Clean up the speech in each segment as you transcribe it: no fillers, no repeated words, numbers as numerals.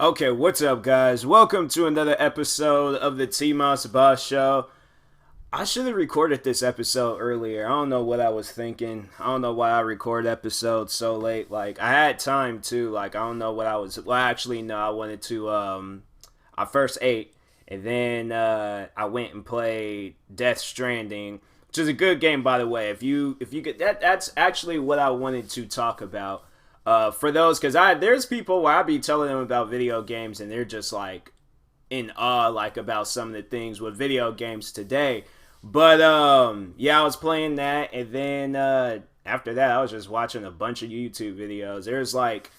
Okay, what's up, guys? Welcome to another episode of the TMossBoss show. I should have recorded this episode earlier. I don't know what I was thinking. I don't know why I record episodes so late. Like, I had time too. Like, I don't know what I was. Well, actually, no, I wanted to. I first ate, and then I went and played Death Stranding, which is a good game, by the way. If you get that's actually what I wanted to talk about. For those, because there's people where I be telling them about video games and they're just like in awe, like about some of the things with video games today. But yeah, I was playing that, and then after that, I was just watching a bunch of YouTube videos. There's like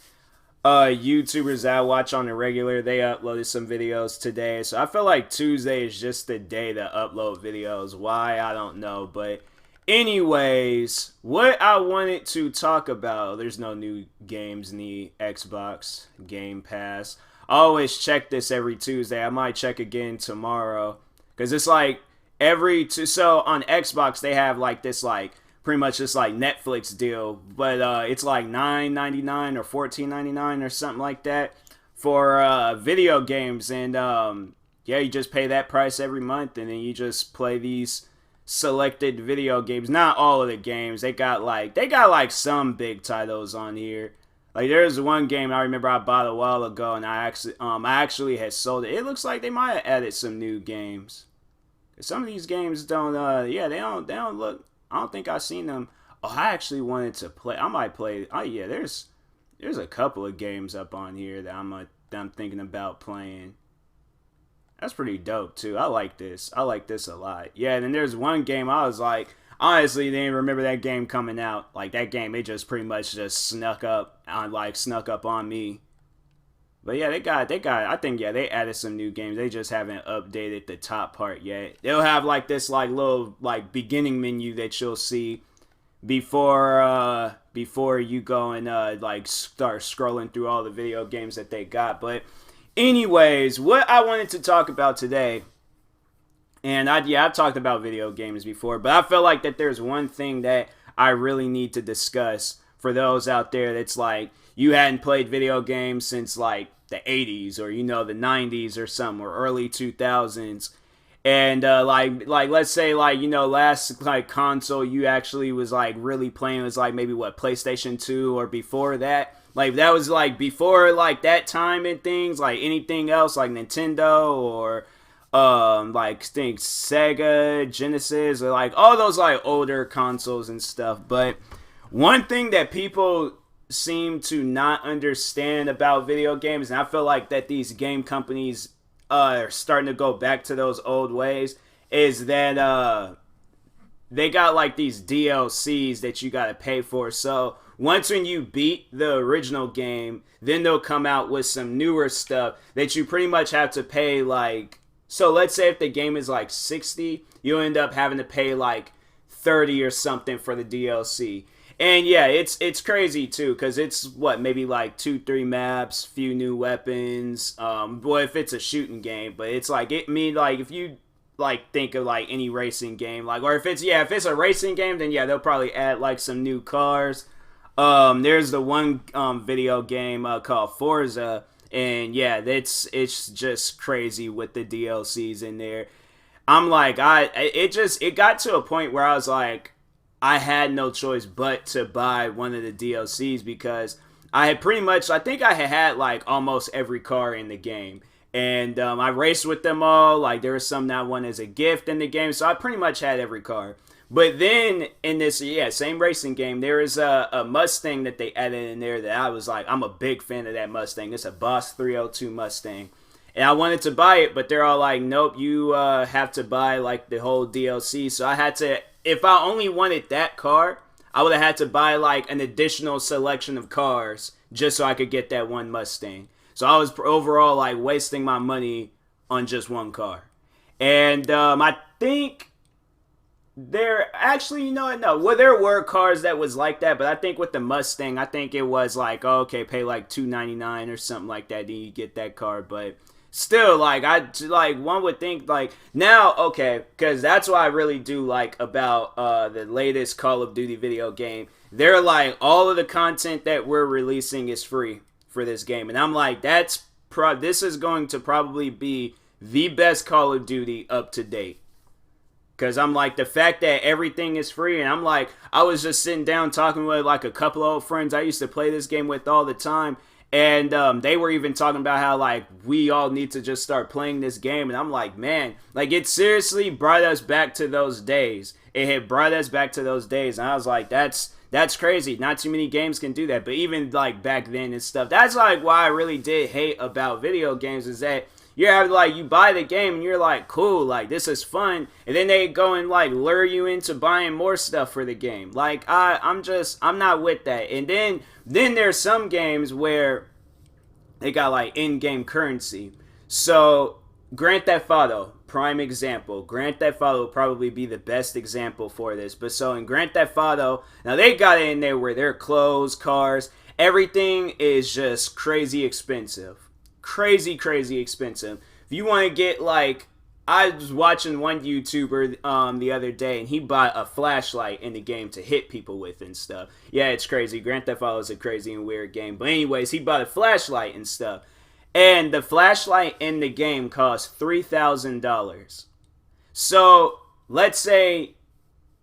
YouTubers that I watch on the regular. They uploaded some videos today, so I feel like Tuesday is just the day to upload videos. Why, I don't know, but anyways, what I wanted to talk about, there's no new games in the Xbox Game Pass. I always check this every Tuesday. I might check again tomorrow, because it's like so on Xbox they have like this, like pretty much just like Netflix deal, but it's like $9.99 or $14.99 or something like that for video games. And yeah, you just pay that price every month, and then you just play these selected video games. Not all of the games. They got like some big titles on here. Like, there's one game I remember I bought a while ago, and I actually had sold it. It looks like they might have added some new games. Some of these games don't yeah, they don't look, I don't think I've seen them. Oh, I actually wanted to play. I might play. Oh yeah, there's a couple of games up on here that I'm thinking about playing. That's pretty dope too. I like this. I like this a lot. Yeah, and then there's one game I was like, honestly, didn't remember that game coming out. Like, that game, it just pretty much just snuck up on me. But yeah, they got. I think, yeah, they added some new games. They just haven't updated the top part yet. They'll have like this like little like beginning menu that you'll see before you go and like start scrolling through all the video games that they got. But anyways, what I wanted to talk about today, and I've talked about video games before, but I feel like that there's one thing that I really need to discuss for those out there that's like, you hadn't played video games since like the 80s, or the 90s or something, or early 2000s. And like let's say, like, last like console you actually was like really playing was like maybe what, PlayStation 2 or before that. Like, that was like before like that time and things. Like, anything else like Nintendo or like think Sega, Genesis, or like all those like older consoles and stuff. But one thing that people seem to not understand about video games, and I feel like that these game companies are starting to go back to those old ways, is that they got like these DLCs that you gotta pay for. So once when you beat the original game, then they'll come out with some newer stuff that you pretty much have to pay. Like, so let's say if the game is like 60, you'll end up having to pay like 30 or something for the DLC. And yeah, it's crazy too, because it's what, maybe like 2-3 maps, few new weapons. Well, if it's a shooting game, but it's like, like if you like think of like any racing game, like, or if it's a racing game, then yeah, they'll probably add like some new cars. There's the one video game called Forza, and yeah, it's just crazy with the DLCs in there. I'm like, it got to a point where I was like, I had no choice but to buy one of the DLCs, because I think I had like almost every car in the game. And I raced with them all. Like, there was some that I won as a gift in the game, so I pretty much had every car. But then in this, same racing game, there is a Mustang that they added in there that I was like, I'm a big fan of that Mustang. It's a Boss 302 Mustang. And I wanted to buy it, but they're all like, nope, you have to buy like the whole DLC. So I had to, if I only wanted that car, I would have had to buy like an additional selection of cars just so I could get that one Mustang. So I was overall like wasting my money on just one car. And I think there actually, no. Well, there were cars that was like that, but I think with the Mustang, I think it was like, oh, okay, pay like $299 or something like that, then you get that car. But still, like, one would think, like, now, okay, because that's what I really do like about the latest Call of Duty video game. They're like, all of the content that we're releasing is free for this game, and I'm like, that's this is going to probably be the best Call of Duty up to date. Because I'm like, the fact that everything is free, and I'm like, I was just sitting down talking with like a couple of old friends I used to play this game with all the time, and they were even talking about how like we all need to just start playing this game, and I'm like, man, like it seriously brought us back to those days. It had brought us back to those days, and I was like, that's crazy. Not too many games can do that, but even like back then and stuff, that's like why I really did hate about video games, is that you're like, you buy the game and you're like, cool, like this is fun, and then they go and like lure you into buying more stuff for the game. Like I'm not with that. And then there's some games where they got like in-game currency. So Grand Theft Auto, prime example. Grand Theft Auto will probably be the best example for this. But so in Grand Theft Auto, now they got it in there where their clothes, cars, everything is just crazy expensive. Crazy expensive. If you want to get like, I was watching one YouTuber the other day, and he bought a flashlight in the game to hit people with and stuff. Yeah, it's crazy. Grand Theft Auto is a crazy and weird game. But anyways, he bought a flashlight and stuff. And the flashlight in the game costs $3,000. So let's say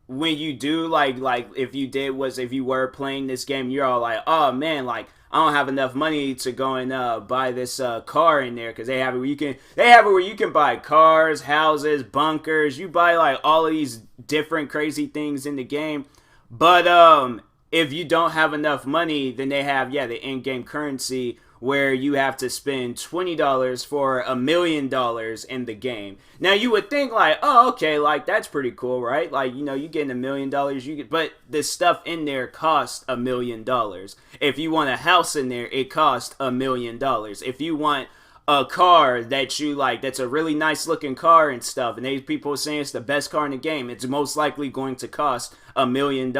when you do like if you were playing this game, you're all like, oh man, like I don't have enough money to go and buy this car in there, because they have it where you can buy cars, houses, bunkers. You buy like all of these different crazy things in the game. But if you don't have enough money, then they have the in-game currency, where you have to spend $20 for $1 million in the game. Now you would think like, oh, okay, like that's pretty cool, right? Like, you know, you getting $1 million, but the stuff in there costs $1 million. If you want a house in there, it costs $1 million. If you want a car that you like, that's a really nice looking car and stuff, and people are saying it's the best car in the game, it's most likely going to cost $1 million.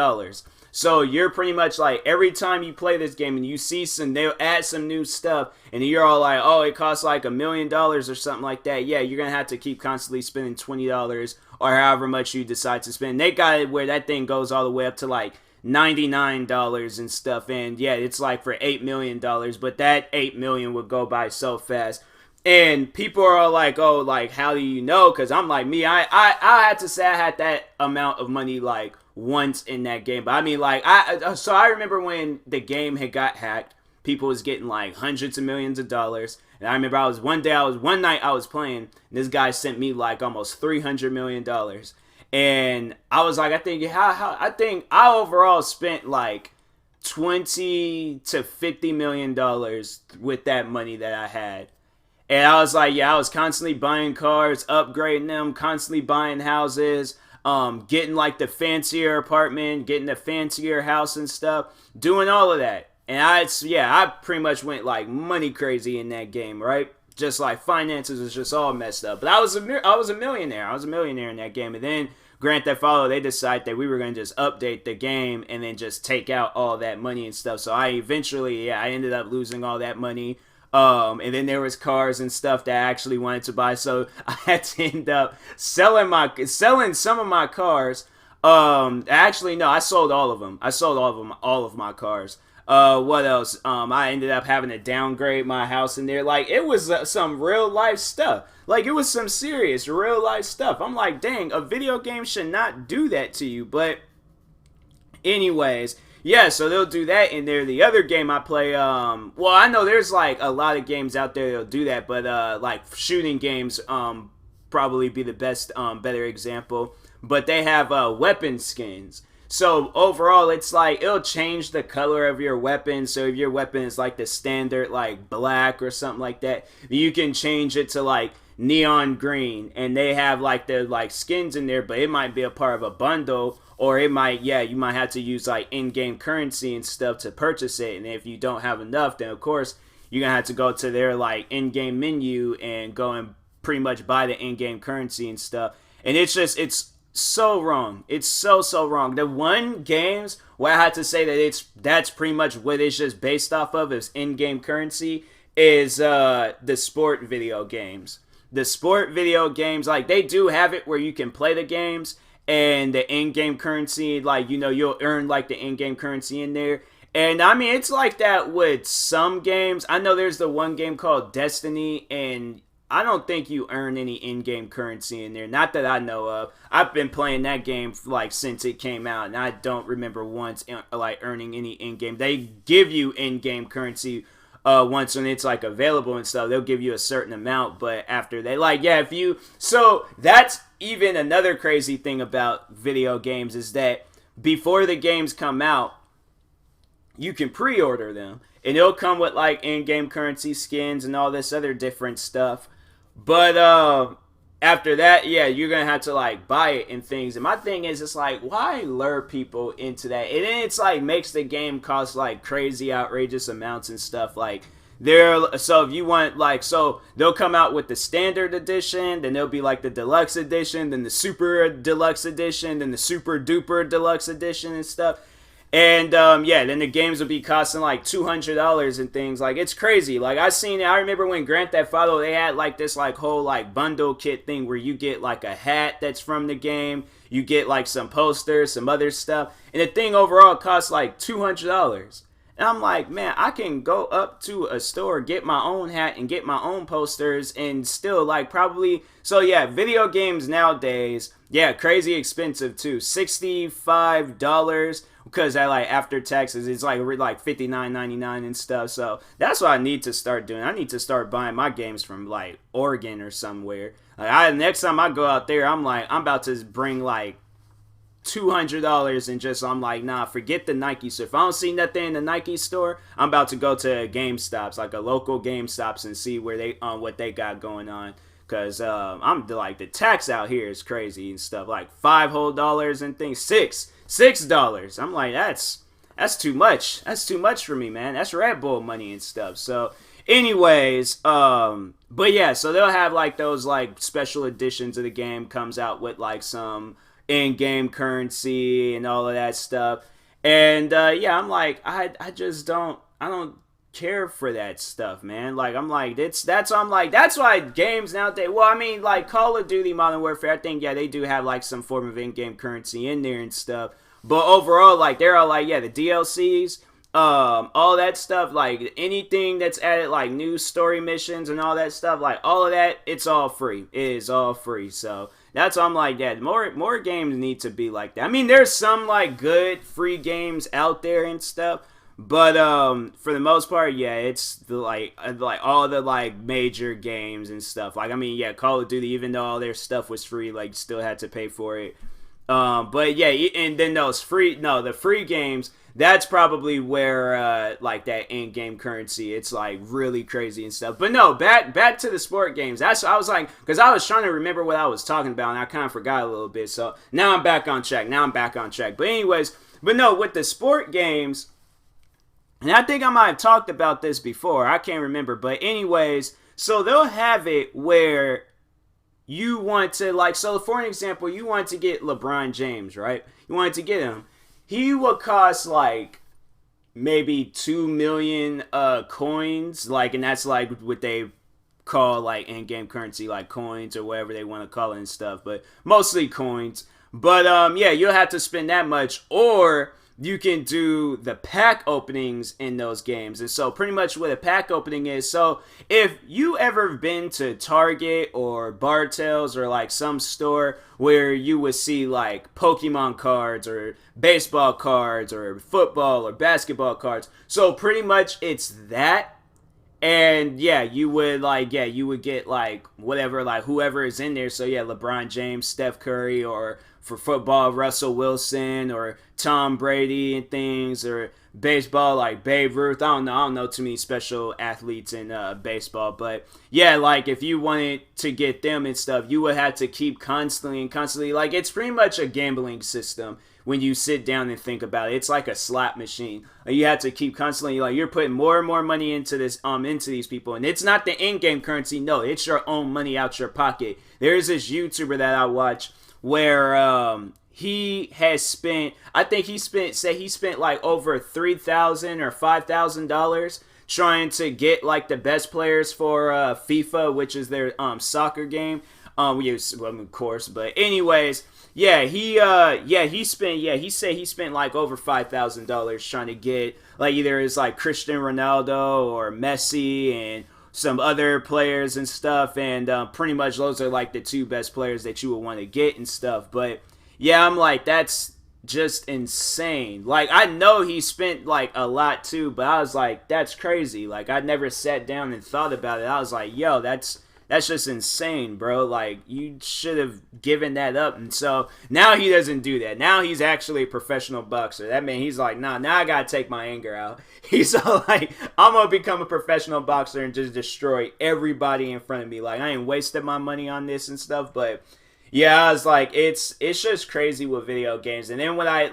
So you're pretty much like, every time you play this game and you see they'll add some new stuff, and you're all like, oh, it costs like $1 million or something like that. Yeah, you're going to have to keep constantly spending $20 or however much you decide to spend. They got it where that thing goes all the way up to like $99 and stuff. And yeah, it's like for $8 million, but that $8 million would go by so fast. And people are all like, oh, like, how do you know? Because I'm like, I had to say I had that amount of money like once in that game. But I mean, like, so I remember when the game had got hacked, people was getting like hundreds of millions of dollars. And I remember one night I was playing, and this guy sent me like almost $300 million. And I was like, I think I overall spent like $20 to $50 million with that money that I had. And I was like, I was constantly buying cars, upgrading them, constantly buying houses, getting like the fancier apartment, getting the fancier house and stuff, doing all of that. And I pretty much went like money crazy in that game, right? Just like finances was just all messed up. But I was a millionaire. I was a millionaire in that game. And then Grand Theft Auto, they decided that we were going to just update the game and then just take out all that money and stuff. So I ended up losing all that money. And then there was cars and stuff that I actually wanted to buy, so I had to end up selling some of my cars. Actually, no, I sold all of them. All of my cars. What else? I ended up having to downgrade my house in there. Like, it was some real life stuff. Like, it was some serious real life stuff. I'm like, dang, a video game should not do that to you. But anyways, yeah, so they'll do that in there. The other game I play, well, I know there's like a lot of games out there that'll do that, but like shooting games probably be the best, better example. But they have weapon skins. So overall, it's like, it'll change the color of your weapon. So if your weapon is like the standard, like black or something like that, you can change it to like neon green. And they have like the like skins in there, but it might be a part of a bundle. Or it might, you might have to use like in-game currency and stuff to purchase it. And if you don't have enough, then of course you're gonna have to go to their like in-game menu and go and pretty much buy the in-game currency and stuff. And it's so wrong. It's so wrong. The one games where I had to say that that's pretty much what it's just based off of is in-game currency is the sport video games. The sport video games, like, they do have it where you can play the games. And the in-game currency, like, you know, you'll earn, like, the in-game currency in there. And I mean, it's like that with some games. I know there's the one game called Destiny, and I don't think you earn any in-game currency in there. Not that I know of. I've been playing that game like since it came out, and I don't remember once like earning any in-game. They give you in-game currency once when it's like available and stuff. They'll give you a certain amount, but after they like, yeah, if you, so that's even another crazy thing about video games is that before the games come out, you can pre-order them, and it'll come with like in-game currency, skins, and all this other different stuff. But after that, yeah, you're gonna have to like buy it and things. And my thing is, it's like, why lure people into that? And then it's like makes the game cost like crazy, outrageous amounts and stuff. Like so if you want like, so they'll come out with the standard edition, then there'll be like the deluxe edition, then the super deluxe edition, then the super duper deluxe edition and stuff. And yeah, then the games will be costing like $200 and things. Like, it's crazy. Like, I remember when Grand Theft Auto, they had like this like whole like bundle kit thing where you get like a hat that's from the game, you get like some posters, some other stuff, and the thing overall costs like $200. And I'm like, man, I can go up to a store, get my own hat and get my own posters, and still like probably. So yeah, video games nowadays, yeah, crazy expensive too. $65 because that like after taxes it's like $59.99 and stuff. So that's what I need to start doing. I need to start buying my games from like Oregon or somewhere. Like next time I go out there, I'm about to bring like $200 and just, I'm like, nah, forget the Nike store. If I don't see nothing in the Nike store, I'm about to go to GameStops, like a local GameStops, and see where they what they got going on. Cause I'm like, the tax out here is crazy and stuff. Like $5 and things, $6. I'm like, that's too much. That's too much for me, man. That's Red Bull money and stuff. So anyways, but yeah, so they'll have like those like special editions of the game comes out with like some in-game currency and all of that stuff. And yeah, I'm like, I don't care for that stuff, man. Like, I'm like, that's why games nowadays, well, I mean, like Call of Duty Modern Warfare, I think, yeah, they do have like some form of in-game currency in there and stuff. But overall, like, they're all like, yeah, the DLCs, all that stuff, like anything that's added, like new story missions and all that stuff, like all of that, it's all free. It is all free. So that's why I'm like, yeah, more games need to be like that. I mean, there's some like good free games out there and stuff, but for the most part, yeah, it's the like all the like major games and stuff. Like, I mean, yeah, Call of Duty, even though all their stuff was free, like, still had to pay for it. But yeah, and then the free games, that's probably where like that in-game currency, it's like really crazy and stuff. But no, back to the sport games. That's, I was like, because I was trying to remember what I was talking about and I kind of forgot a little bit. So now I'm back on track. But anyways, but no, with the sport games, and I think I might have talked about this before, I can't remember, but anyways, so they'll have it where you want to, like, so for an example, you want to get LeBron James, right? You wanted to get him. He would cost like maybe 2 million coins, like, and that's like what they call like in-game currency, like coins or whatever they want to call it and stuff, but mostly coins. But yeah, you'll have to spend that much, or you can do the pack openings in those games. And so pretty much what a pack opening is, so if you ever been to Target or Bartell's or like some store where you would see like Pokemon cards or baseball cards or football or basketball cards, so pretty much it's that. And yeah, you would get like whatever, like whoever is in there. So yeah, LeBron James, Steph Curry, or for football, Russell Wilson or Tom Brady and things, or baseball, like Babe Ruth. I don't know too many special athletes in baseball, but yeah, like if you wanted to get them and stuff, you would have to keep constantly, like, it's pretty much a gambling system when you sit down and think about it. It's like a slot machine. You have to keep constantly, like, you're putting more and more money into this, into these people, and it's not the in-game currency. No, it's your own money out your pocket. There's this YouTuber that I watch where he has spent, I think he spent like over $3,000 or $5,000 trying to get like the best players for FIFA, which is their soccer game. Well, of course, but anyways, he said he spent like over $5,000 trying to get like either it's like Cristiano Ronaldo or Messi and some other players and stuff, and pretty much those are like the two best players that you would want to get and stuff. But yeah, I'm like, that's just insane. Like, I know he spent like a lot too, but I was like, that's crazy. Like, I never sat down and thought about it. I was like, yo, that's just insane, bro. Like, you should have given that up. And so now he doesn't do that. Now he's actually a professional boxer. That means he's like, nah, now I gotta take my anger out. He's all like, I'm gonna become a professional boxer and just destroy everybody in front of me. Like, I ain't wasted my money on this and stuff. But yeah, I was like, it's just crazy with video games. And then when I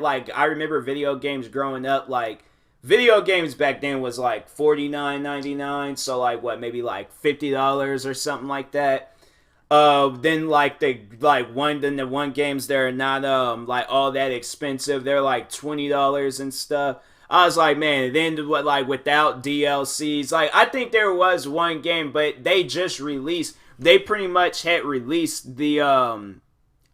remember video games growing up, like, video games back then was like $49.99, so like what, maybe like $50 or something like that. Then the one games they're not like all that expensive. They're like $20 and stuff. I was like, man, then what, like without DLCs, like I think there was one game, but they pretty much had released the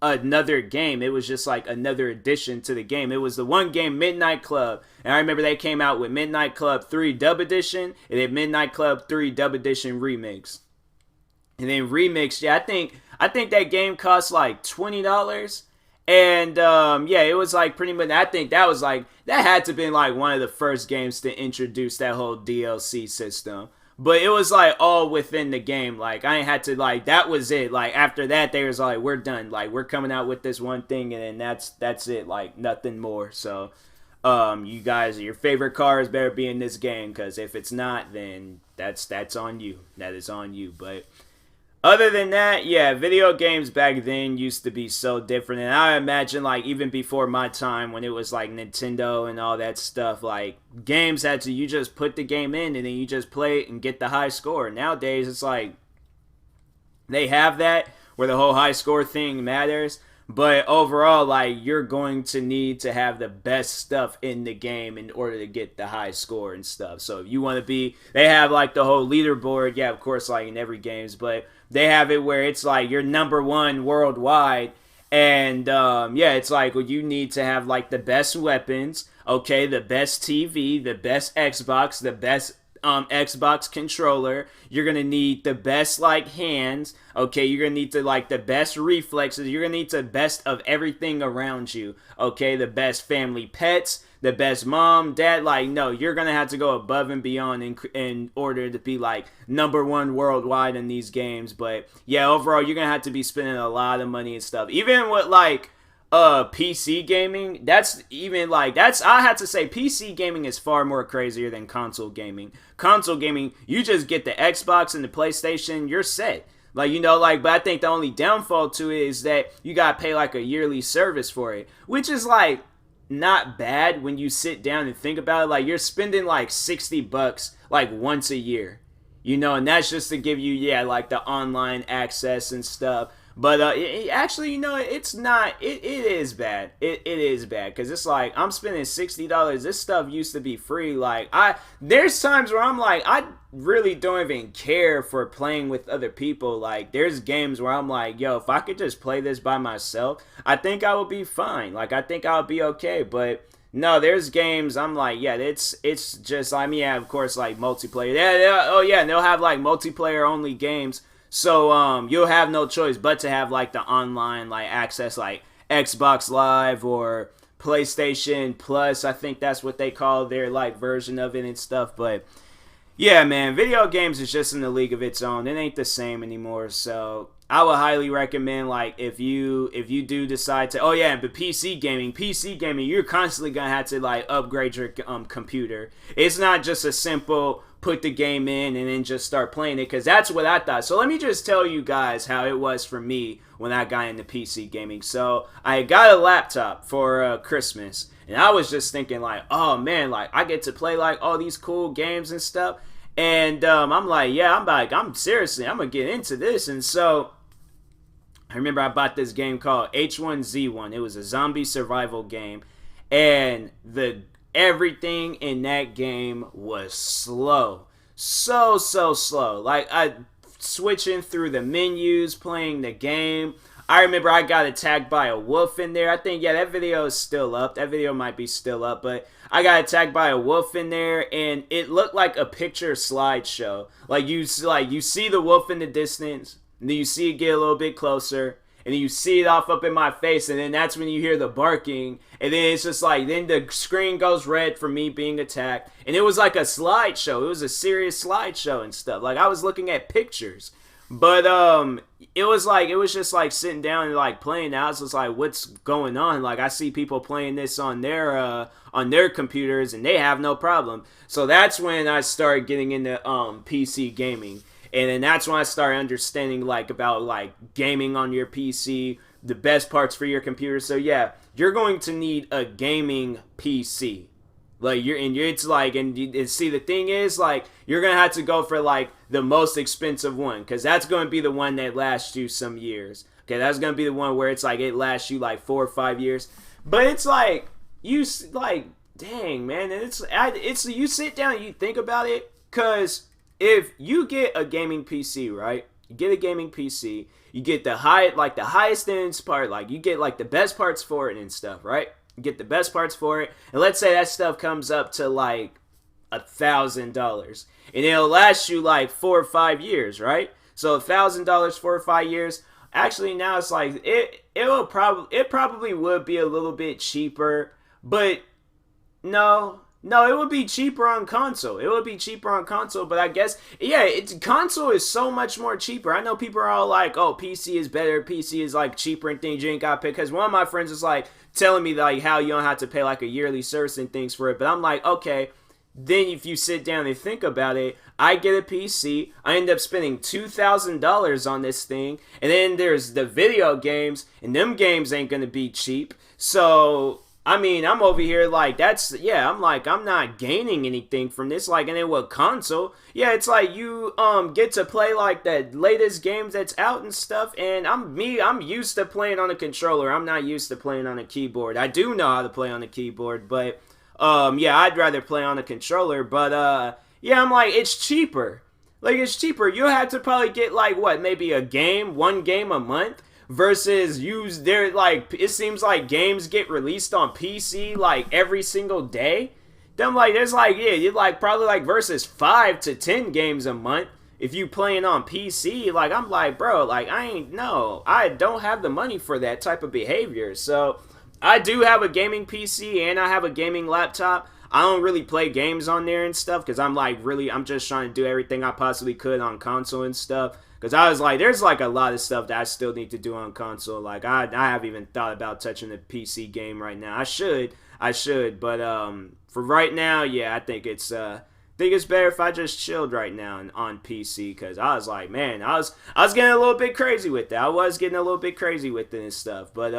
another game. It was just like another addition to the game. It was the one game, Midnight Club. And I remember they came out with Midnight Club 3 Dub Edition and then Midnight Club 3 Dub Edition Remix. And then Remix, yeah, I think that game cost like $20. And yeah, it was like pretty much, I think that was like, that had to have been like one of the first games to introduce that whole DLC system. But it was like all within the game. Like I ain't had to like, that was it. Like after that they was like, we're done. Like we're coming out with this one thing and then that's it. Like nothing more. So you guys, your favorite cars better be in this game, because if it's not, then that's on you. That is on you. But other than that, yeah, video games back then used to be so different. And I imagine, like, even before my time when it was, like, Nintendo and all that stuff, like, games had to, you just put the game in and then you just play it and get the high score. Nowadays, it's like, they have that where the whole high score thing matters. But overall, like, you're going to need to have the best stuff in the game in order to get the high score and stuff. So if you want to be, they have, like, the whole leaderboard. Yeah, of course, like, in every games, but they have it where it's like you're number one worldwide, and yeah, it's like, well, you need to have like the best weapons, okay, the best TV, the best Xbox, the best Xbox controller. You're gonna need the best like hands, okay. You're gonna need to like the best reflexes. You're gonna need the best of everything around you, okay. The best family pets, the best mom, dad. Like, no, you're gonna have to go above and beyond in order to be like number one worldwide in these games. But yeah, overall, you're gonna have to be spending a lot of money and stuff. Even with like PC gaming, I have to say PC gaming is far more crazier than console gaming. Console gaming, you just get the Xbox and the PlayStation, you're set. Like, you know, like, but I think the only downfall to it is that you gotta pay like a yearly service for it, which is like not bad when you sit down and think about it. Like, you're spending like $60 like once a year, you know, and that's just to give you, yeah, like the online access and stuff. But actually, you know, it's not. It is bad. It is bad, because it's like I'm spending $60. This stuff used to be free. Like there's times where I'm like, I really don't even care for playing with other people. Like there's games where I'm like, yo, if I could just play this by myself, I think I would be fine. Like I think I would be okay. But no, there's games I'm like, yeah, it's just, I mean, yeah, of course, like multiplayer. Yeah, and they'll have like multiplayer only games. So you'll have no choice but to have like the online like access, like Xbox Live or PlayStation Plus. I think that's what they call their like version of it and stuff. But yeah, man, video games is just in a league of its own. It ain't the same anymore. So I would highly recommend, like, if you do decide to, oh yeah, but PC gaming, you're constantly gonna have to like upgrade your computer. It's not just a simple put the game in and then just start playing it, because that's what I thought. So let me just tell you guys how it was for me when I got into PC gaming. So I got a laptop for Christmas, and I was just thinking like, oh man, like I get to play like all these cool games and stuff. And I'm like, yeah, I'm seriously, I'm gonna get into this. And so I remember I bought this game called H1Z1. It was a zombie survival game, and everything in that game was slow. So slow. Like, switching through the menus, playing the game. I remember I got attacked by a wolf in there. I think, yeah, that video is still up. That video might be still up, but I got attacked by a wolf in there, and it looked like a picture slideshow. Like you see the wolf in the distance, and then you see it get a little bit closer, and then you see it off up in my face, and then that's when you hear the barking, and then it's just like, then the screen goes red for me being attacked, and it was like a slideshow. It was a serious slideshow and stuff. Like, I was looking at pictures. But it was just like sitting down and like playing. I was just like, what's going on? Like, I see people playing this on their computers, and they have no problem. So that's when I started getting into PC gaming, and then that's when I started understanding like about like gaming on your PC, the best parts for your computer. So yeah, you're going to need a gaming PC. Like, see, the thing is, like, you're gonna have to go for like the most expensive one, because that's gonna be the one that lasts you some years. Okay, that's gonna be the one where it's like it lasts you like 4 or 5 years. But it's like, dang, man, it's you sit down and you think about it, because if you get a gaming PC, right? You get a gaming PC, you get the highest end part, like you get like the best parts for it and stuff, right? Get the best parts for it, and let's say that stuff comes up to like $1,000, and it'll last you like 4 or 5 years, right? So $1,000, 4 or 5 years. Actually, now it's like it probably would be a little bit cheaper, but no, it would be cheaper on console. It would be cheaper on console, but I guess, yeah, console is so much more cheaper. I know people are all like, oh, PC is better, PC is like cheaper and things, you ain't gotta pay. Because one of my friends is like telling me like how you don't have to pay like a yearly service and things for it. But I'm like, okay, then if you sit down and think about it, I get a PC, I end up spending $2,000 on this thing, and then there's the video games, and them games ain't gonna be cheap. So I mean, I'm over here like, I'm not gaining anything from this. Like, and then with console, yeah, it's like you get to play like the latest games that's out and stuff, and I'm used to playing on a controller. I'm not used to playing on a keyboard. I do know how to play on a keyboard, but yeah, I'd rather play on a controller. But yeah, I'm like, it's cheaper. Like, it's cheaper. You have to probably get like maybe one game a month. Versus it seems like games get released on PC like every single day. Then like there's like, yeah, you're like probably like versus 5 to 10 games a month if you playing on PC. Like, I'm like, bro, like I don't have the money for that type of behavior. So I do have a gaming PC and I have a gaming laptop. I don't really play games on there and stuff because I'm just trying to do everything I possibly could on console and stuff. Because I was like, there's like a lot of stuff that I still need to do on console. Like, I haven't even thought about touching the PC game right now. I should. But for right now, yeah, I think it's better if I just chilled right now on PC. Because I was like, man, I was getting a little bit crazy with that. I was getting a little bit crazy with it and stuff. But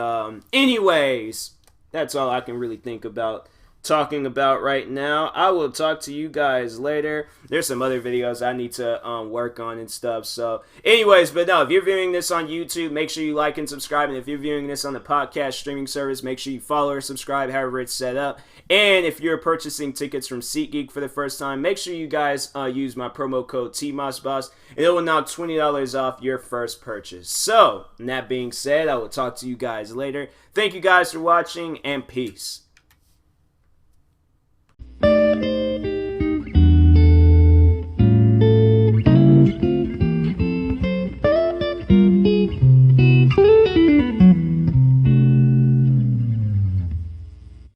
anyways, that's all I can really think about talking about right now. I will talk to you guys later. There's some other videos I need to work on and stuff. So anyways, but no, if you're viewing this on YouTube, make sure you like and subscribe. And if you're viewing this on the podcast streaming service, make sure you follow or subscribe, however it's set up. And if you're purchasing tickets from SeatGeek for the first time, make sure you guys use my promo code TMossBoss, and it will knock $20 off your first purchase. So, that being said, I will talk to you guys later. Thank you guys for watching, and peace.